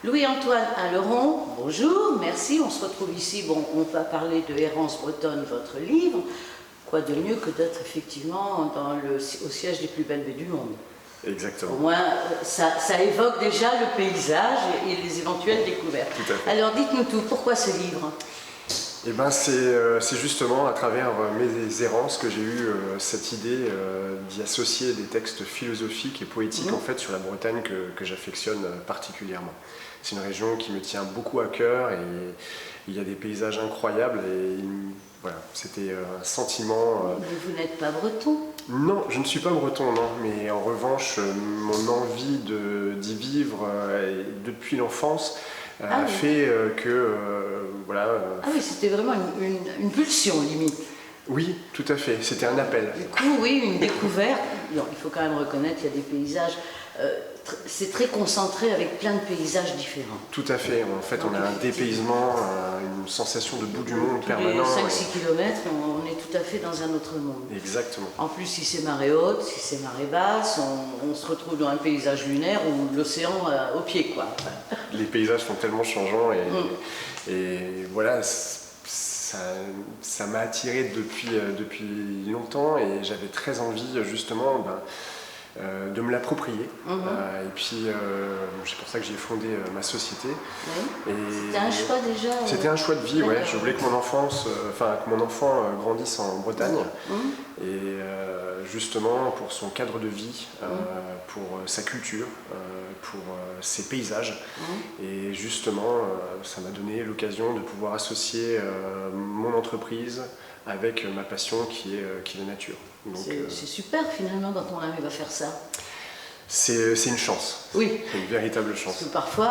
Louis-Antoine Alleron, bonjour, merci. On se retrouve ici, bon, on va parler de Errance bretonne, votre livre. Quoi de mieux que d'être effectivement au siège des plus belles baies du monde. Exactement. Au moins, ça évoque déjà le paysage et les éventuelles découvertes. Tout à fait. Alors dites-nous tout, pourquoi ce livre? Eh ben, c'est justement à travers mes errances que j'ai eu cette idée d'y associer des textes philosophiques et poétiques en fait, sur la Bretagne que j'affectionne particulièrement. C'est une région qui me tient beaucoup à cœur et il y a des paysages incroyables et voilà, c'était un sentiment... Mais vous n'êtes pas breton? Non, je ne suis pas breton, non, mais en revanche, mon envie d'y vivre depuis l'enfance fait que, voilà... Ah oui, c'était vraiment une pulsion, limite. Oui, tout à fait, c'était un appel. Du coup, oui, une découverte. Non, il faut quand même reconnaître qu'il y a des paysages... c'est très concentré avec plein de paysages différents. Tout à fait, en fait on a un dépaysement, une sensation de bout du monde permanent. Tous les 5-6 km, on est tout à fait dans un autre monde. Exactement. En plus, si c'est marée haute, si c'est marée basse, on se retrouve dans un paysage lunaire ou l'océan au pied, quoi. Les paysages sont tellement changeants et voilà, ça m'a attiré depuis longtemps et j'avais très envie justement de me l'approprier. Et puis c'est pour ça que j'ai fondé ma société. Oui. C'était un choix déjà C'était un choix de vie, ouais. Je voulais que mon enfant grandisse en Bretagne. Et justement pour son cadre de vie, pour sa culture, pour ses paysages. Et justement, ça m'a donné l'occasion de pouvoir associer mon entreprise avec ma passion qui est la nature. C'est super finalement quand on arrive à faire ça. C'est une chance. Oui. C'est une véritable chance. Parce que parfois,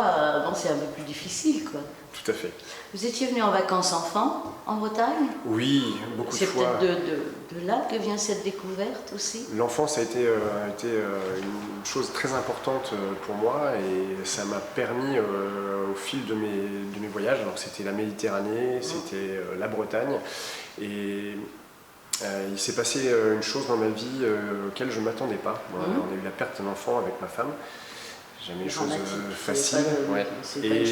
c'est un peu plus difficile, quoi. Tout à fait. Vous étiez venu en vacances enfant, en Bretagne? Oui, beaucoup de fois. C'est peut-être de là que vient cette découverte aussi? L'enfance a été une chose très importante pour moi et ça m'a permis au fil de mes voyages, alors c'était la Méditerranée, c'était la Bretagne, et il s'est passé une chose dans ma vie auquel je ne m'attendais pas. On a eu la perte d'un enfant avec ma femme. Jamais une chose facile. Et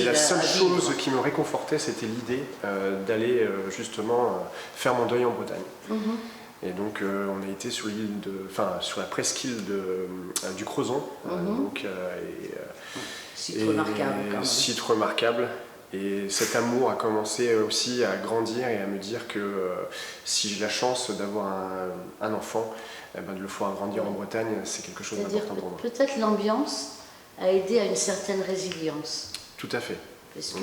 la seule chose qui me réconfortait, c'était l'idée d'aller justement faire mon deuil en Bretagne. Et donc on a été sur la presqu'île du Crozon. Site remarquable quand même. Site remarquable. Et cet amour a commencé aussi à grandir et à me dire que si j'ai la chance d'avoir un enfant, de le faire grandir en Bretagne, c'est quelque chose d'important pour moi. Peut-être l'ambiance a aidé à une certaine résilience. Tout à fait. Parce que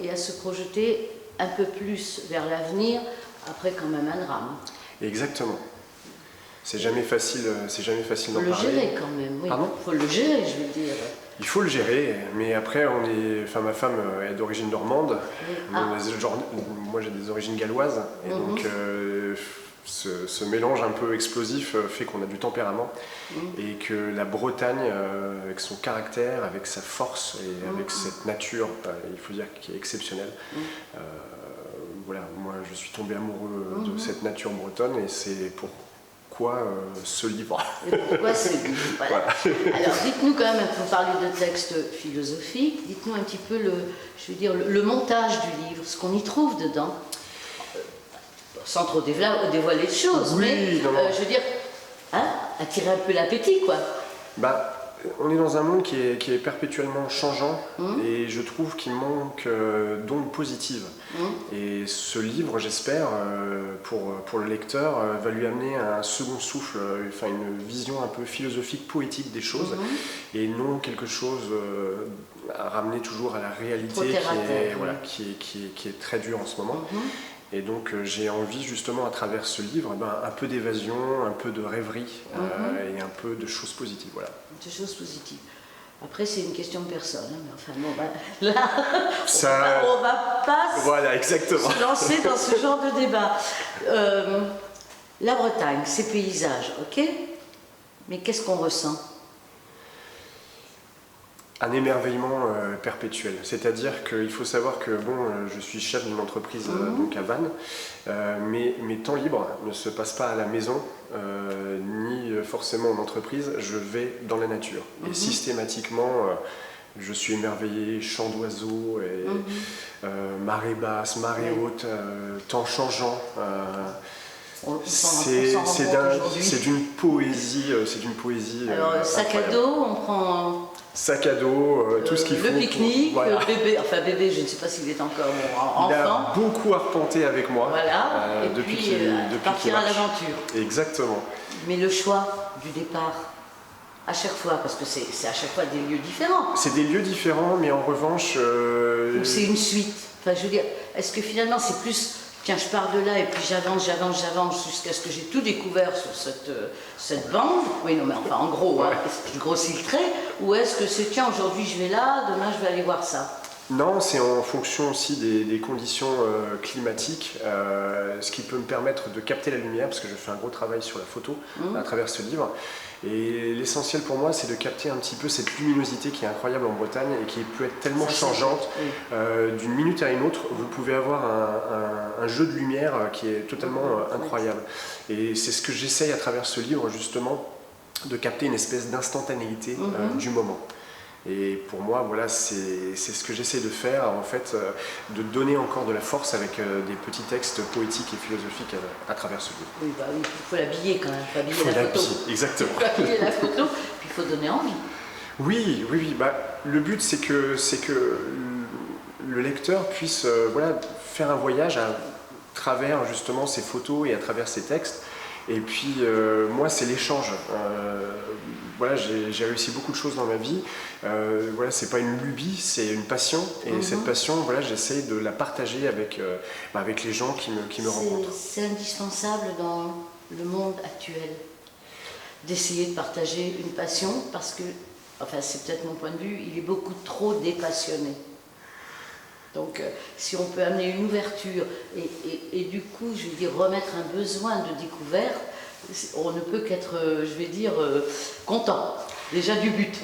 et à se projeter un peu plus vers l'avenir, après quand même un drame. Exactement. C'est jamais facile d'en parler. Il faut le gérer quand même, oui. Il faut le gérer, je veux dire. Il faut le gérer, mais après, ma femme est d'origine normande, moi j'ai des origines galloises, et donc ce mélange un peu explosif fait qu'on a du tempérament, et que la Bretagne, avec son caractère, avec sa force, et avec cette nature, il faut dire, qui est exceptionnelle, voilà, moi je suis tombé amoureux de cette nature bretonne, et c'est pourquoi ce livre. Pourquoi ce livre, voilà. Alors dites-nous quand même, vous parlez de textes philosophiques, dites-nous un petit peu le montage du livre, ce qu'on y trouve dedans, sans trop dévoiler de choses, mais je veux dire, attirer un peu l'appétit, quoi. On est dans un monde qui est perpétuellement changeant et je trouve qu'il manque d'ondes positives. Et ce livre, j'espère, pour le lecteur, va lui amener un second souffle, une vision un peu philosophique, poétique des choses, et non quelque chose à ramener toujours à la réalité qui est très dure en ce moment. Et donc j'ai envie justement à travers ce livre un peu d'évasion, un peu de rêverie et un peu de choses positives. Voilà. De choses positives. Après c'est une question de personne, mais enfin bon, là on va pas se lancer dans ce genre de débat. La Bretagne, ses paysages, ok, mais qu'est-ce qu'on ressent? Un émerveillement perpétuel, c'est-à-dire qu'il faut savoir que je suis chef d'une entreprise donc à Vannes, mais mes temps libres ne se passent pas à la maison ni forcément en entreprise, je vais dans la nature et systématiquement Je suis émerveillé, chant d'oiseaux, marée basse, marée haute, temps changeant. C'est d'une poésie, Alors, sac à dos, on prend sac à dos, tout ce qu'il faut. Le pique-nique, voilà. Bébé, je ne sais pas s'il est encore enfant. Il a beaucoup arpenté avec moi. Voilà, et depuis puis partir à l'aventure. Exactement. Mais le choix du départ, à chaque fois, parce que c'est à chaque fois des lieux différents. C'est des lieux différents, mais en revanche... Ou c'est une suite. Enfin, je veux dire, est-ce que finalement c'est plus... Tiens, je pars de là et puis j'avance jusqu'à ce que j'ai tout découvert sur cette bande. Oui, non, mais enfin, en gros, hein, je grossis le trait. Ou est-ce que c'est, tiens, aujourd'hui je vais là, demain je vais aller voir ça? Non, c'est en fonction aussi des conditions climatiques, ce qui peut me permettre de capter la lumière, parce que je fais un gros travail sur la photo à travers ce livre. Et l'essentiel pour moi, c'est de capter un petit peu cette luminosité qui est incroyable en Bretagne et qui peut être tellement changeante d'une minute à une autre. Vous pouvez avoir un jeu de lumière qui est totalement incroyable. Et c'est ce que j'essaye à travers ce livre, justement, de capter une espèce d'instantanéité du moment. Et pour moi, voilà, c'est ce que j'essaie de faire, en fait, de donner encore de la force avec des petits textes poétiques et philosophiques à travers ce livre. Oui, bah oui, il faut l'habiller quand même, il faut habiller la photo. Exactement. Il faut habiller la photo, puis il faut donner envie. Oui. Bah, le but, c'est que le lecteur puisse faire un voyage à travers justement ces photos et à travers ces textes. Et puis, moi, c'est l'échange. J'ai réussi beaucoup de choses dans ma vie. C'est pas une lubie, c'est une passion. Et cette passion, j'essaye de la partager avec les gens qui me rencontrent. C'est indispensable dans le monde actuel d'essayer de partager une passion parce que, enfin, c'est peut-être mon point de vue, il est beaucoup trop dépassionné. Donc, si on peut amener une ouverture et du coup, je veux dire, remettre un besoin de découverte, on ne peut qu'être, content, déjà du but.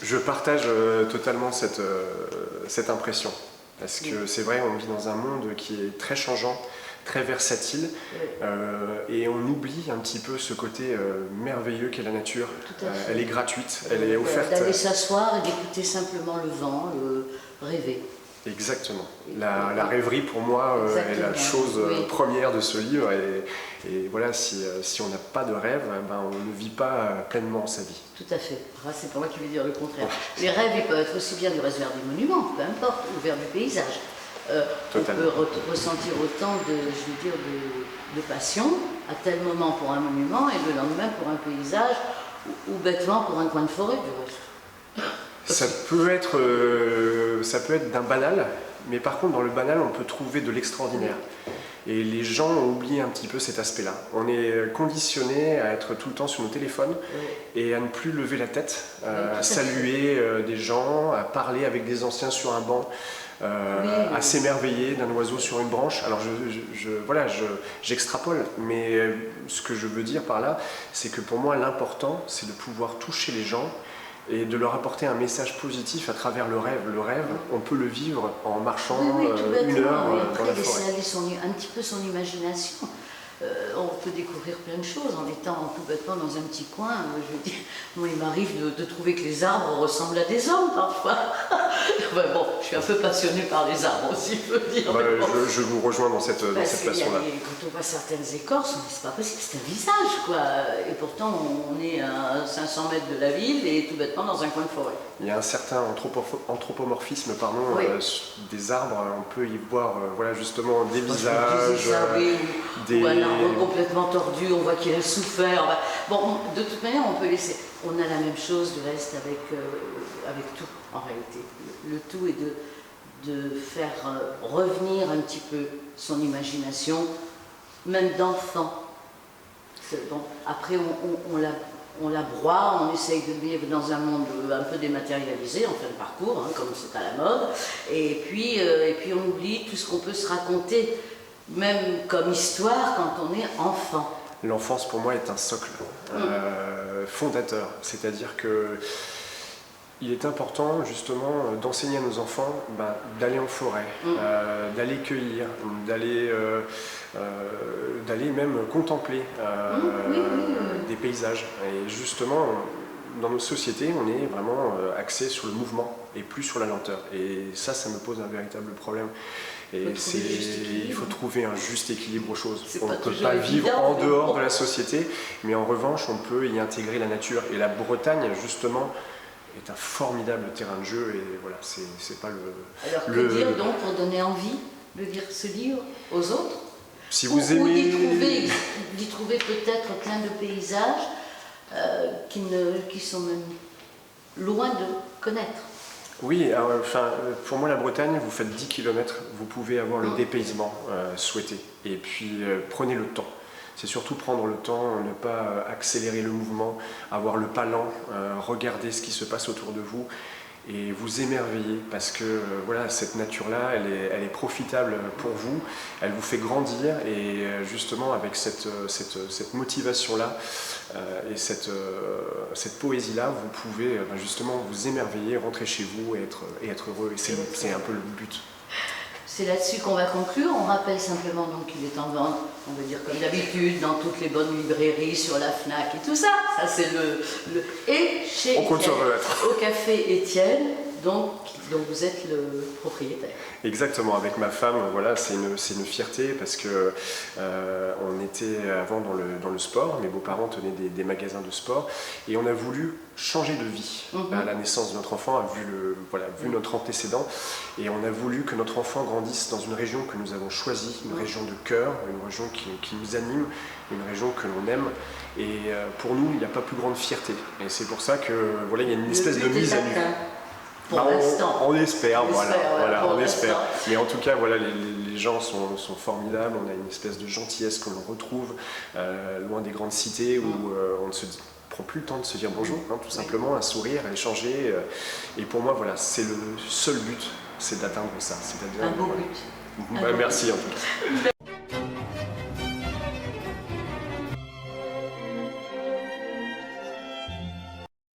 Je partage totalement cette impression. Parce que c'est vrai, on vit dans un monde qui est très changeant, très versatile, et on oublie un petit peu ce côté merveilleux qu'est la nature. Elle est gratuite, elle est offerte. D'aller s'asseoir et d'écouter simplement le vent, rêver. Exactement. La rêverie, pour moi, est la chose première de ce livre. Et voilà, si on n'a pas de rêve, on ne vit pas pleinement sa vie. Tout à fait. C'est pas moi qui vais dire le contraire. Les rêves, ils peuvent être aussi bien du reste vers des monuments, peu importe, ou vers du paysage. On peut ressentir autant de passion à tel moment pour un monument et le lendemain pour un paysage, ou bêtement pour un coin de forêt, du reste. Ça peut être d'un banal, mais par contre dans le banal on peut trouver de l'extraordinaire. Et les gens ont oublié un petit peu cet aspect-là. On est conditionné à être tout le temps sur nos téléphones et à ne plus lever la tête, à saluer des gens, à parler avec des anciens sur un banc, à s'émerveiller d'un oiseau sur une branche. Alors j'extrapole, mais ce que je veux dire par là, c'est que pour moi l'important c'est de pouvoir toucher les gens et de leur apporter un message positif à travers le rêve. Le rêve, on peut le vivre en marchant une heure dans la forêt. Laisser aller un petit peu son imagination. On peut découvrir plein de choses en étant tout bêtement dans un petit coin. Je veux dire, moi, il m'arrive de trouver que les arbres ressemblent à des hommes parfois. Bon, je suis un peu passionnée par les arbres aussi, je veux dire. Je vous rejoins dans cette passion-là. Quand on voit certaines écorces, on dit c'est pas possible, c'est un visage, quoi. Et pourtant, on est à 500 mètres de la ville et tout bêtement dans un coin de forêt. Il y a un certain anthropomorphisme des arbres. On peut y voir justement des visages, ou un arbre complètement tordu, on voit qu'il a souffert. Bon, de toute manière, on peut laisser. On a la même chose du reste avec tout, en réalité. Le tout est de faire revenir un petit peu son imagination, même d'enfant. Bon, après, on la broie, on essaye de vivre dans un monde un peu dématérialisé, en fin de parcours, comme c'est à la mode. Et puis on oublie tout ce qu'on peut se raconter, même comme histoire, quand on est enfant. L'enfance, pour moi, est un socle fondateur. C'est-à-dire que il est important, justement, d'enseigner à nos enfants d'aller en forêt, d'aller cueillir, d'aller même contempler des paysages. Et justement, dans nos sociétés, on est vraiment axé sur le mouvement et plus sur la lenteur. Et ça me pose un véritable problème. Et il faut trouver un juste équilibre aux choses. On ne peut pas vivre en dehors de la société, mais en revanche, on peut y intégrer la nature. Et la Bretagne, justement, est un formidable terrain de jeu. Et voilà, c'est pas le... Alors, que dire donc pour donner envie de lire ce livre aux autres? Si vous aimez... Ou d'y trouver peut-être plein de paysages qui sont même loin de connaître. Oui, alors, pour moi la Bretagne, vous faites 10 km, vous pouvez avoir le dépaysement souhaité. Et puis prenez le temps. C'est surtout prendre le temps, ne pas accélérer le mouvement, avoir le pas lent, regarder ce qui se passe autour de vous et vous émerveiller parce que voilà, cette nature-là, elle est profitable pour vous, elle vous fait grandir et justement avec cette motivation-là et cette poésie-là, vous pouvez justement vous émerveiller, rentrer chez vous et être heureux. Et c'est un peu le but. C'est là-dessus qu'on va conclure. On rappelle simplement qu'il est en vente, on va dire comme d'habitude, dans toutes les bonnes librairies, sur la FNAC et tout ça. Ça c'est Et chez Étienne, au café Étienne, dont vous êtes le propriétaire. Exactement, avec ma femme, voilà, c'est une fierté parce que on était avant dans le sport, mes beaux-parents tenaient des magasins de sport et on a voulu changer de vie à la naissance de notre enfant, vu notre antécédent, et on a voulu que notre enfant grandisse dans une région que nous avons choisie, une région de cœur, une région qui nous anime, une région que l'on aime, et pour nous il n'y a pas plus grande fierté, et c'est pour ça que voilà, il y a une espèce de mise à nu. On espère, on espère. Mais en tout cas, voilà, les gens sont formidables. On a une espèce de gentillesse que l'on retrouve loin des grandes cités où on ne se prend plus le temps de se dire bonjour, tout simplement, un sourire, à échanger. Et pour moi, voilà, c'est le seul but, c'est d'atteindre ça. Un beau but. Merci en tout cas.